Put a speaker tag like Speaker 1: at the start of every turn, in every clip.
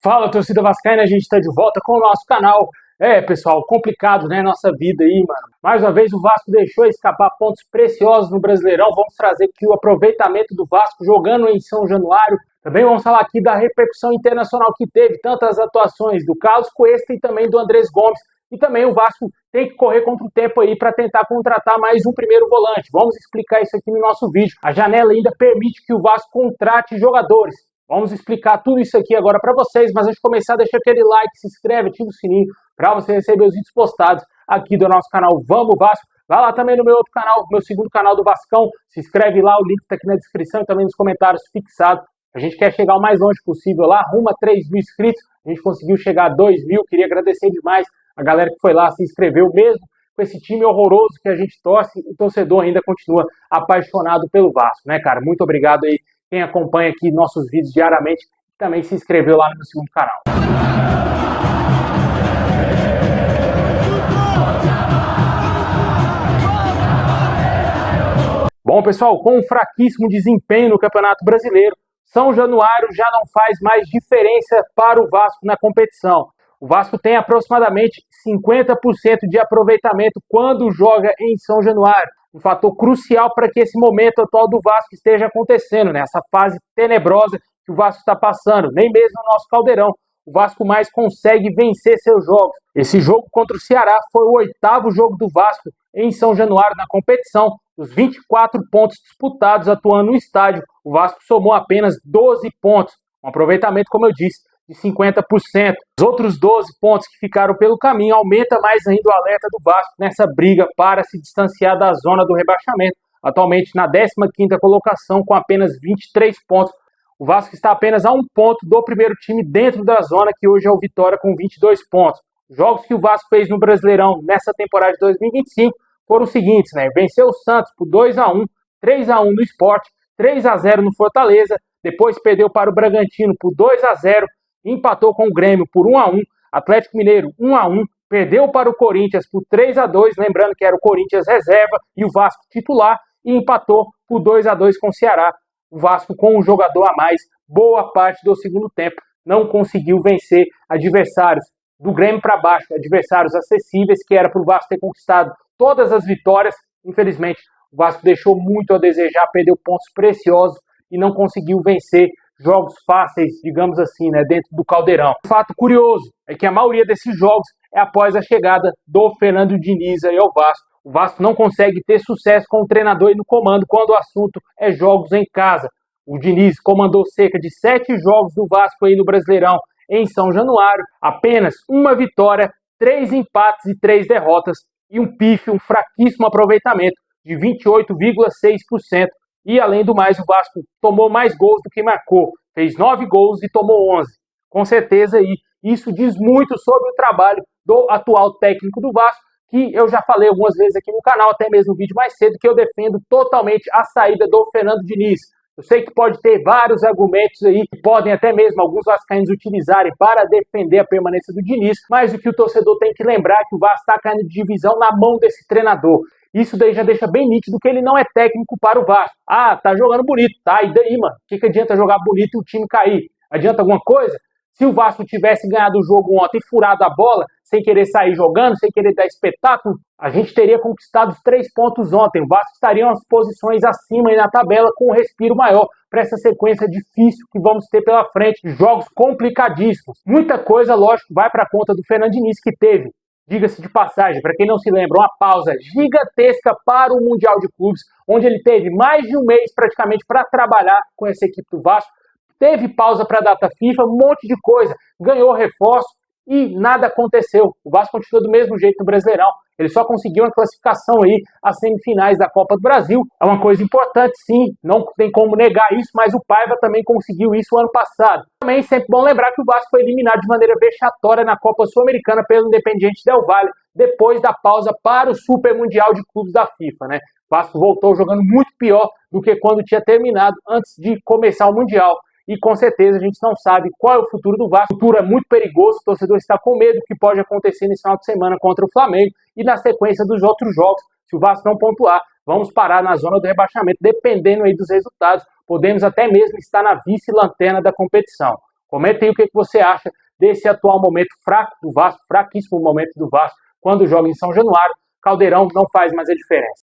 Speaker 1: Fala, torcida vascaína, a gente está de volta com o nosso canal. Pessoal, complicado, né, nossa vida aí, mano. Mais uma vez o Vasco deixou escapar pontos preciosos no Brasileirão. Vamos trazer aqui o aproveitamento do Vasco jogando em São Januário. Também vamos falar aqui da repercussão internacional que teve, tantas atuações do Carlos Cuesta e também do Andrés Gomes. E também o Vasco tem que correr contra o tempo aí para tentar contratar mais um primeiro volante. Vamos explicar isso aqui no nosso vídeo. A janela ainda permite que o Vasco contrate jogadores. Vamos explicar tudo isso aqui agora para vocês, mas antes de começar, deixa aquele like, se inscreve, ativa o sininho para você receber os vídeos postados aqui do nosso canal Vamos Vasco. Vai lá também no meu outro canal, meu segundo canal do Vascão, se inscreve lá, o link está aqui na descrição e também nos comentários fixado. A gente quer chegar o mais longe possível lá, rumo a 3.000 inscritos, a gente conseguiu chegar a 2.000, queria agradecer demais a galera que foi lá, se inscreveu mesmo com esse time horroroso que a gente torce, o torcedor ainda continua apaixonado pelo Vasco, né, cara? Muito obrigado aí quem acompanha aqui nossos vídeos diariamente e também se inscreveu lá no meu segundo canal. Bom, pessoal, com um fraquíssimo desempenho no Campeonato Brasileiro, São Januário já não faz mais diferença para o Vasco na competição. O Vasco tem aproximadamente 50% de aproveitamento quando joga em São Januário. Um fator crucial para que esse momento atual do Vasco esteja acontecendo, né? Essa fase tenebrosa que o Vasco está passando. Nem mesmo no nosso Caldeirão o Vasco mais consegue vencer seus jogos. Esse jogo contra o Ceará foi o 8º jogo do Vasco em São Januário na competição. Dos 24 pontos disputados atuando no estádio, o Vasco somou apenas 12 pontos. Um aproveitamento, como eu disse, de 50%. Os outros 12 pontos que ficaram pelo caminho aumenta mais ainda o alerta do Vasco nessa briga para se distanciar da zona do rebaixamento. Atualmente na 15ª colocação com apenas 23 pontos. O Vasco está apenas a um ponto do primeiro time dentro da zona, que hoje é o Vitória com 22 pontos. Os jogos que o Vasco fez no Brasileirão nessa temporada de 2025 foram os seguintes, né? Venceu o Santos por 2-1, 3-1 no Sport, 3-0 no Fortaleza, depois perdeu para o Bragantino por 2-0, empatou com o Grêmio por 1-1, Atlético Mineiro 1-1, perdeu para o Corinthians por 3-2, lembrando que era o Corinthians reserva e o Vasco titular, e empatou por 2-2 com o Ceará. O Vasco, com um jogador a mais, boa parte do segundo tempo, não conseguiu vencer adversários do Grêmio para baixo, adversários acessíveis, que era para o Vasco ter conquistado todas as vitórias. Infelizmente, o Vasco deixou muito a desejar, perdeu pontos preciosos e não conseguiu vencer jogos fáceis, digamos assim, né, dentro do Caldeirão. Um fato curioso é que a maioria desses jogos é após a chegada do Fernando Diniz aí ao Vasco. O Vasco não consegue ter sucesso com o treinador e no comando quando o assunto é jogos em casa. O Diniz comandou cerca de 7 jogos do Vasco aí no Brasileirão em São Januário, apenas uma vitória, 3 empates e 3 derrotas e um pífio, um fraquíssimo aproveitamento de 28,6%. E além do mais, o Vasco tomou mais gols do que marcou, fez 9 gols e tomou 11. Com certeza aí, isso diz muito sobre o trabalho do atual técnico do Vasco, que eu já falei algumas vezes aqui no canal, até mesmo no vídeo mais cedo, que eu defendo totalmente a saída do Fernando Diniz. Eu sei que pode ter vários argumentos aí, que podem até mesmo alguns vascaínos utilizarem para defender a permanência do Diniz, mas o que o torcedor tem que lembrar é que o Vasco está caindo de divisão na mão desse treinador. Isso daí já deixa bem nítido que ele não é técnico para o Vasco. Ah, tá jogando bonito, tá? E daí, mano? O que adianta jogar bonito e o time cair? Adianta alguma coisa? Se o Vasco tivesse ganhado o jogo ontem e furado a bola, sem querer sair jogando, sem querer dar espetáculo, a gente teria conquistado os 3 pontos ontem. O Vasco estaria umas posições acima aí na tabela com um respiro maior para essa sequência difícil que vamos ter pela frente. Jogos complicadíssimos. Muita coisa, lógico, vai para a conta do Fernando Diniz, que teve, diga-se de passagem, para quem não se lembra, uma pausa gigantesca para o Mundial de Clubes, onde ele teve mais de um mês praticamente para trabalhar com essa equipe do Vasco. Teve pausa para a data FIFA, um monte de coisa, ganhou reforço e nada aconteceu. O Vasco continua do mesmo jeito no Brasileirão. Ele só conseguiu uma classificação aí às semifinais da Copa do Brasil. É uma coisa importante, sim, não tem como negar isso, mas o Paiva também conseguiu isso ano passado. Também é sempre bom lembrar que o Vasco foi eliminado de maneira vexatória na Copa Sul-Americana pelo Independiente Del Valle, depois da pausa para o Super Mundial de Clubes da FIFA, né? O Vasco voltou jogando muito pior do que quando tinha terminado antes de começar o Mundial. E com certeza a gente não sabe qual é o futuro do Vasco. O futuro é muito perigoso, o torcedor está com medo do que pode acontecer nesse final de semana contra o Flamengo e na sequência dos outros jogos. Se o Vasco não pontuar, vamos parar na zona do rebaixamento, dependendo aí dos resultados. Podemos até mesmo estar na vice-lanterna da competição. Comenta aí o que você acha desse atual momento fraco do Vasco, fraquíssimo momento do Vasco, quando joga em São Januário. Caldeirão não faz mais a diferença.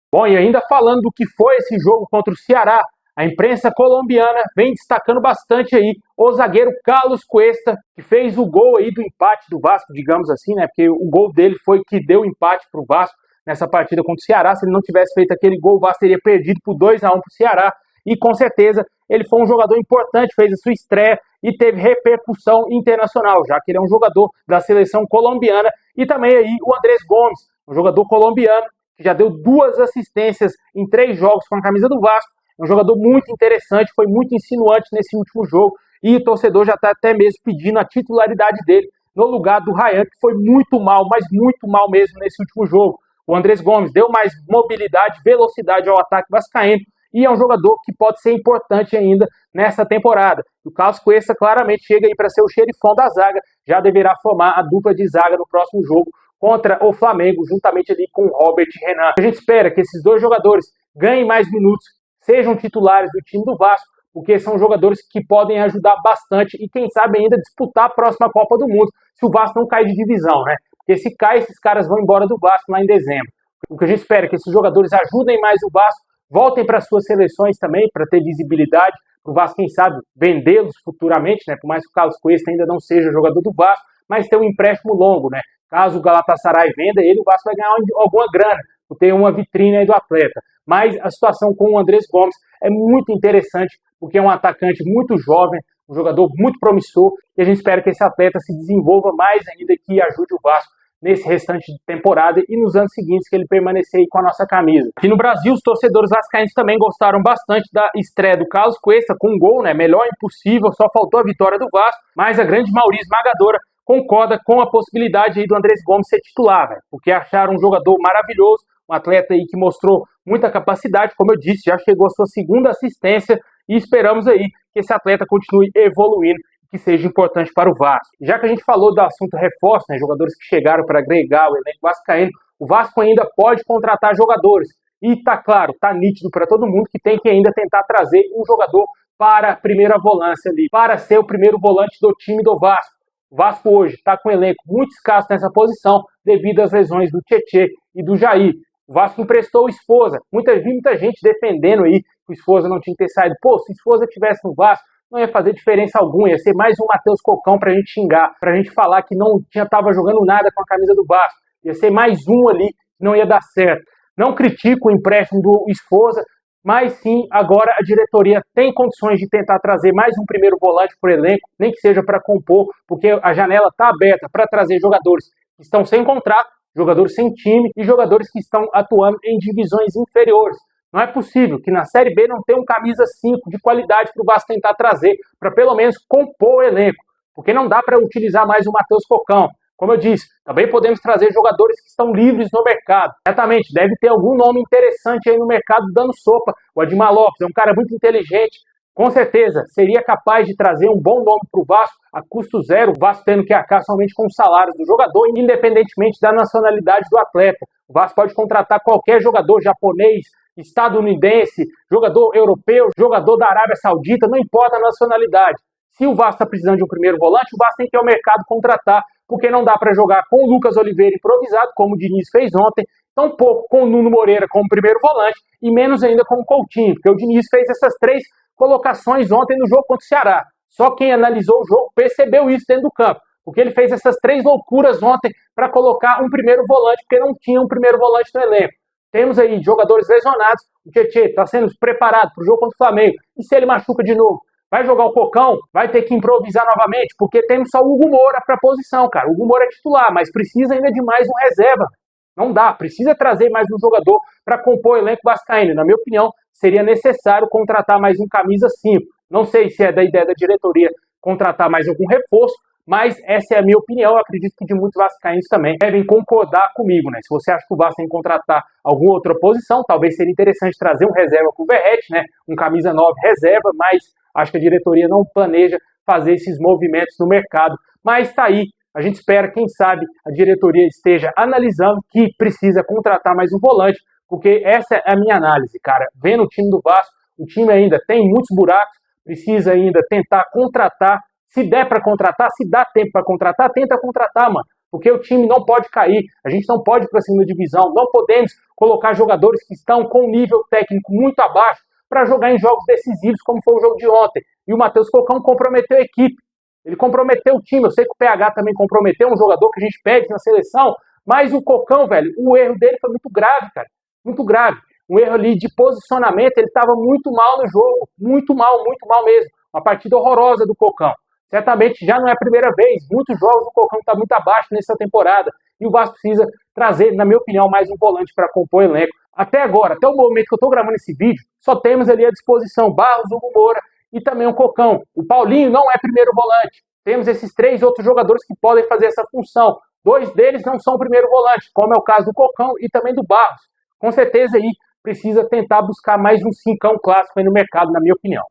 Speaker 1: Bom, e ainda falando do que foi esse jogo contra o Ceará, a imprensa colombiana vem destacando bastante aí o zagueiro Carlos Cuesta, que fez o gol aí do empate do Vasco, digamos assim, né? Porque o gol dele foi que deu o empate para o Vasco nessa partida contra o Ceará. Se ele não tivesse feito aquele gol, o Vasco teria perdido por 2-1 para o Ceará. E com certeza ele foi um jogador importante, fez a sua estreia e teve repercussão internacional, já que ele é um jogador da seleção colombiana. E também aí o Andrés Gomes, um jogador colombiano, que já deu 2 assistências em 3 jogos com a camisa do Vasco. É um jogador muito interessante, foi muito insinuante nesse último jogo e o torcedor já está até mesmo pedindo a titularidade dele no lugar do Ryan, que foi muito mal, mas muito mal mesmo nesse último jogo. O Andrés Gomes deu mais mobilidade, velocidade ao ataque vascaíno e é um jogador que pode ser importante ainda nessa temporada. O Carlos Cuesta claramente chega aí para ser o xerifão da zaga, já deverá formar a dupla de zaga no próximo jogo contra o Flamengo, juntamente ali com o Robert Renan. A gente espera que esses 2 jogadores ganhem mais minutos, sejam titulares do time do Vasco, porque são jogadores que podem ajudar bastante e quem sabe ainda disputar a próxima Copa do Mundo, se o Vasco não cair de divisão, né? Porque se cai, esses caras vão embora do Vasco lá em dezembro. O que a gente espera é que esses jogadores ajudem mais o Vasco, voltem para suas seleções também, para ter visibilidade, para o Vasco, quem sabe, vendê-los futuramente, né? Por mais que o Carlos Cuesta ainda não seja jogador do Vasco, mas ter um empréstimo longo, né? Caso o Galatasaray venda ele, o Vasco vai ganhar alguma grana, por ter uma vitrine aí do atleta. Mas a situação com o Andrés Gomes é muito interessante, porque é um atacante muito jovem, um jogador muito promissor, e a gente espera que esse atleta se desenvolva mais ainda, que ajude o Vasco nesse restante de temporada e nos anos seguintes que ele permanecer aí com a nossa camisa. Aqui no Brasil, os torcedores vascaínos também gostaram bastante da estreia do Carlos Cuesta, com um gol, né? Melhor impossível, só faltou a vitória do Vasco, mas a grande maioria esmagadora concorda com a possibilidade aí do Andrés Gomes ser titular, véio, porque acharam um jogador maravilhoso, um atleta aí que mostrou muita capacidade, como eu disse, já chegou a sua 2ª assistência e esperamos aí que esse atleta continue evoluindo, que seja importante para o Vasco. Já que a gente falou do assunto reforço, né, jogadores que chegaram para agregar o elenco vascaíno, o Vasco ainda pode contratar jogadores. E tá claro, tá nítido para todo mundo que tem que ainda tentar trazer um jogador para a primeira volância ali, para ser o primeiro volante do time do Vasco. O Vasco hoje está com um elenco muito escasso nessa posição devido às lesões do Tietê e do Jair. O Vasco emprestou o Sforza. Muita gente defendendo aí que o Sforza não tinha que ter saído. Pô, se o Sforza estivesse no Vasco, não ia fazer diferença alguma. Ia ser mais um Matheus Cocão pra gente xingar, pra gente falar que não tava jogando nada com a camisa do Vasco. Ia ser mais um ali que não ia dar certo. Não critico o empréstimo do Sforza, mas sim, agora a diretoria tem condições de tentar trazer mais um primeiro volante para o elenco, nem que seja para compor, porque a janela está aberta para trazer jogadores que estão sem contrato, jogadores sem time e jogadores que estão atuando em divisões inferiores. Não é possível que na Série B não tenha um camisa 5 de qualidade para o Vasco tentar trazer, para pelo menos compor o elenco, porque não dá para utilizar mais o Matheus Cocão. Como eu disse, também podemos trazer jogadores que estão livres no mercado. Certamente, deve ter algum nome interessante aí no mercado dando sopa. O Admar Lopes é um cara muito inteligente. Com certeza, seria capaz de trazer um bom nome para o Vasco a custo zero, o Vasco tendo que arcar somente com os salários do jogador, independentemente da nacionalidade do atleta. O Vasco pode contratar qualquer jogador japonês, estadunidense, jogador europeu, jogador da Arábia Saudita, não importa a nacionalidade. Se o Vasco está precisando de um primeiro volante, o Vasco tem que ir ao mercado contratar, porque não dá para jogar com o Lucas Oliveira improvisado, como o Diniz fez ontem, tampouco com o Nuno Moreira como primeiro volante, e menos ainda com o Coutinho, porque o Diniz fez essas 3 colocações ontem no jogo contra o Ceará. Só quem analisou o jogo percebeu isso dentro do campo, porque ele fez essas 3 loucuras ontem para colocar um primeiro volante, porque não tinha um primeiro volante no elenco. Temos aí jogadores lesionados, o Tietê está sendo preparado para o jogo contra o Flamengo, e se ele machuca de novo? Vai jogar o Cocão? Vai ter que improvisar novamente? Porque temos só o Hugo Moura para a posição, cara. O Hugo Moura é titular, mas precisa ainda de mais um reserva. Não dá, precisa trazer mais um jogador para compor o elenco vascaíno. Na minha opinião, seria necessário contratar mais um camisa 5. Não sei se é da ideia da diretoria contratar mais algum reforço, mas essa é a minha opinião. Eu acredito que de muitos vascaínos também devem concordar comigo, né? Se você acha que o Vasco tem que contratar alguma outra posição, talvez seria interessante trazer um reserva para o Verratti, né? Um camisa 9 reserva, mas acho que a diretoria não planeja fazer esses movimentos no mercado. Mas está aí. A gente espera, quem sabe, a diretoria esteja analisando que precisa contratar mais um volante, Porque essa é a minha análise, cara. Vendo o time do Vasco, o time ainda tem muitos buracos, precisa ainda tentar contratar. Se der para contratar, se dá tempo para contratar, tenta contratar, mano. Porque o time não pode cair, a gente não pode ir para a segunda divisão, não podemos colocar jogadores que estão com nível técnico muito abaixo para jogar em jogos decisivos, como foi o jogo de ontem. E o Matheus Cocão comprometeu a equipe, ele comprometeu o time. Eu sei que o PH também comprometeu um jogador que a gente pede na seleção, mas o Cocão, velho, o erro dele foi muito grave, cara, muito grave. Um erro ali de posicionamento, ele estava muito mal no jogo, muito mal mesmo. Uma partida horrorosa do Cocão. Certamente já não é a primeira vez, muitos jogos o Cocão está muito abaixo nessa temporada, e o Vasco precisa trazer, na minha opinião, mais um volante para compor o elenco. Até agora, até o momento que eu estou gravando esse vídeo, só temos ali à disposição Barros, Hugo Moura e também o Cocão. O Paulinho não é primeiro volante. Temos esses 3 outros jogadores que podem fazer essa função. 2 deles não são primeiro volante, como é o caso do Cocão e também do Barros. Com certeza aí precisa tentar buscar mais um cincão clássico aí no mercado, na minha opinião.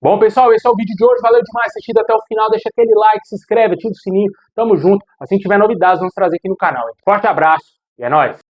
Speaker 1: Bom, pessoal, esse é o vídeo de hoje. Valeu demais ter assistido até o final. Deixa aquele like, se inscreve, ativa o sininho. Tamo junto. Assim que tiver novidades, vamos trazer aqui no canal. Forte abraço e é nóis!